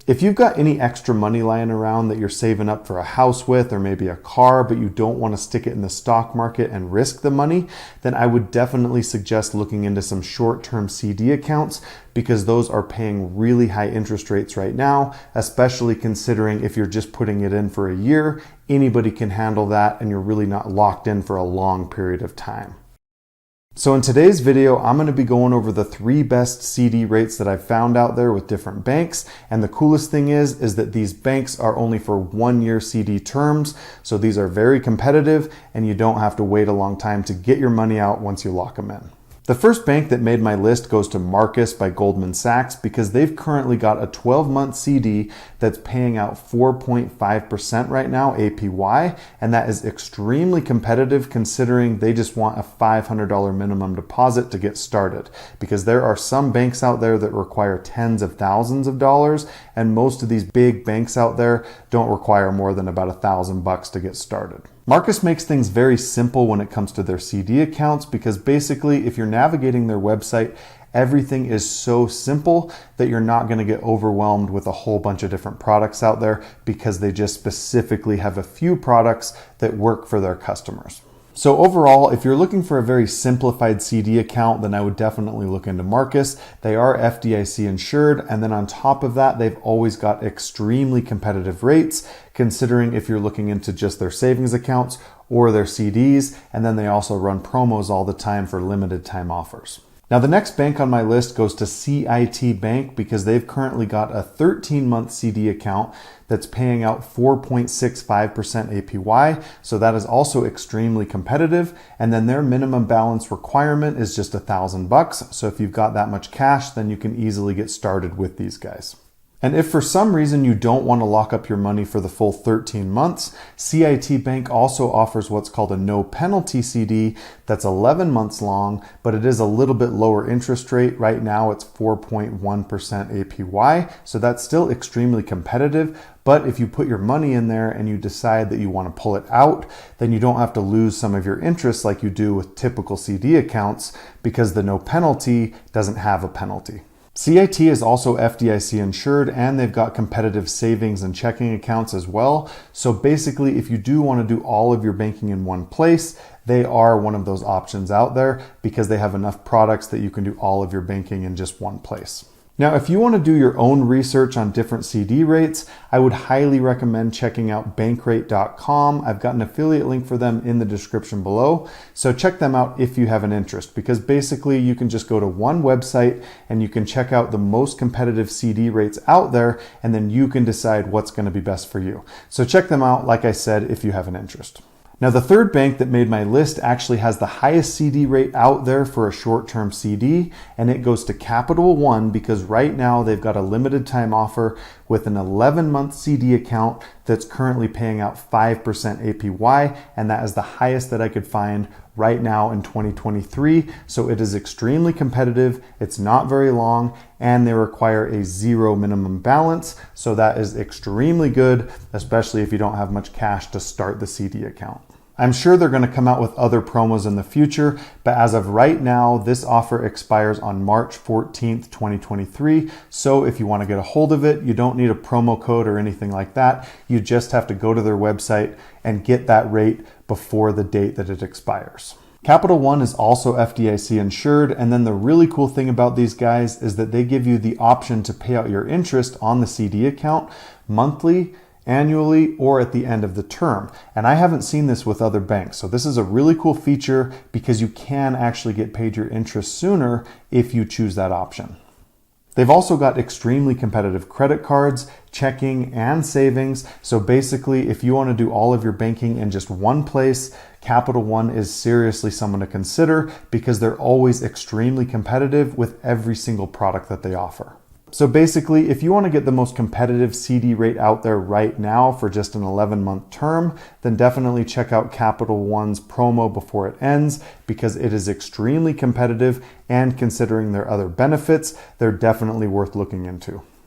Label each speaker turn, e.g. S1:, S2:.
S1: If you've got any extra money lying around that you're saving up for a house with, or maybe a car, but you don't want to stick it in the stock market and risk the money, then I would definitely suggest looking into some short-term CD accounts, because those are paying really high interest rates right now, especially considering if you're just putting it in for a year, anybody can handle that and you're really not locked in for a long period of time. So in today's video, I'm going to be going over the 3 best CD rates that I've found out there with different banks. And the coolest thing is that these banks are only for 1-year CD terms. So these are very competitive and you don't have to wait a long time to get your money out once you lock them in. The first bank that made my list goes to Marcus by Goldman Sachs, because they've currently got a 12-month CD that's paying out 4.5% right now APY, and that is extremely competitive considering they just want a $500 minimum deposit to get started, because there are some banks out there that require tens of thousands of dollars, and most of these big banks out there don't require more than about $1,000 to get started. Marcus makes things very simple when it comes to their CD accounts, because basically if you're navigating their website, everything is so simple that you're not going to get overwhelmed with a whole bunch of different products out there, because they just specifically have a few products that work for their customers. So overall, if you're looking for a very simplified CD account, then I would definitely look into Marcus. They are FDIC insured, and then on top of that, they've always got extremely competitive rates, considering if you're looking into just their savings accounts or their CDs, and then they also run promos all the time for limited time offers. Now the next bank on my list goes to CIT Bank, because they've currently got a 13-month CD account that's paying out 4.65% APY. So that is also extremely competitive. And then their minimum balance requirement is just $1,000. So if you've got that much cash, then you can easily get started with these guys. And if for some reason you don't want to lock up your money for the full 13 months, CIT Bank also offers what's called a no penalty CD that's 11 months long, but it is a little bit lower interest rate. Right now it's 4.1% APY, so that's still extremely competitive. But if you put your money in there and you decide that you want to pull it out, then you don't have to lose some of your interest like you do with typical CD accounts, because the no penalty doesn't have a penalty. CIT is also FDIC insured, and they've got competitive savings and checking accounts as well. So basically, if you do want to do all of your banking in one place, they are one of those options out there, because they have enough products that you can do all of your banking in just one place. Now, if you want to do your own research on different CD rates, I would highly recommend checking out bankrate.com. I've got an affiliate link for them in the description below. So check them out if you have an interest, because basically you can just go to one website and you can check out the most competitive CD rates out there, and then you can decide what's going to be best for you. So check them out, like I said, if you have an interest. Now, the third bank that made my list actually has the highest CD rate out there for a short-term CD, and it goes to Capital One, because right now they've got a limited time offer with an 11-month CD account that's currently paying out 5% APY, and that is the highest that I could find right now in 2023. So it is extremely competitive, it's not very long, and they require a 0 minimum balance. So that is extremely good, especially if you don't have much cash to start the CD account. I'm sure they're going to come out with other promos in the future, but as of right now, this offer expires on March 14th, 2023. So if you want to get a hold of it, you don't need a promo code or anything like that. You just have to go to their website and get that rate before the date that it expires. Capital One is also FDIC insured, and then the really cool thing about these guys is that they give you the option to pay out your interest on the CD account monthly, annually, or at the end of the term. And I haven't seen this with other banks. So this is a really cool feature, because you can actually get paid your interest sooner if you choose that option. They've also got extremely competitive credit cards, checking, and savings. So basically, if you want to do all of your banking in just one place, Capital One is seriously someone to consider, because they're always extremely competitive with every single product that they offer. So basically, if you want to get the most competitive CD rate out there right now for just an 11-month term, then definitely check out Capital One's promo before it ends, because it is extremely competitive, and considering their other benefits, they're definitely worth looking into.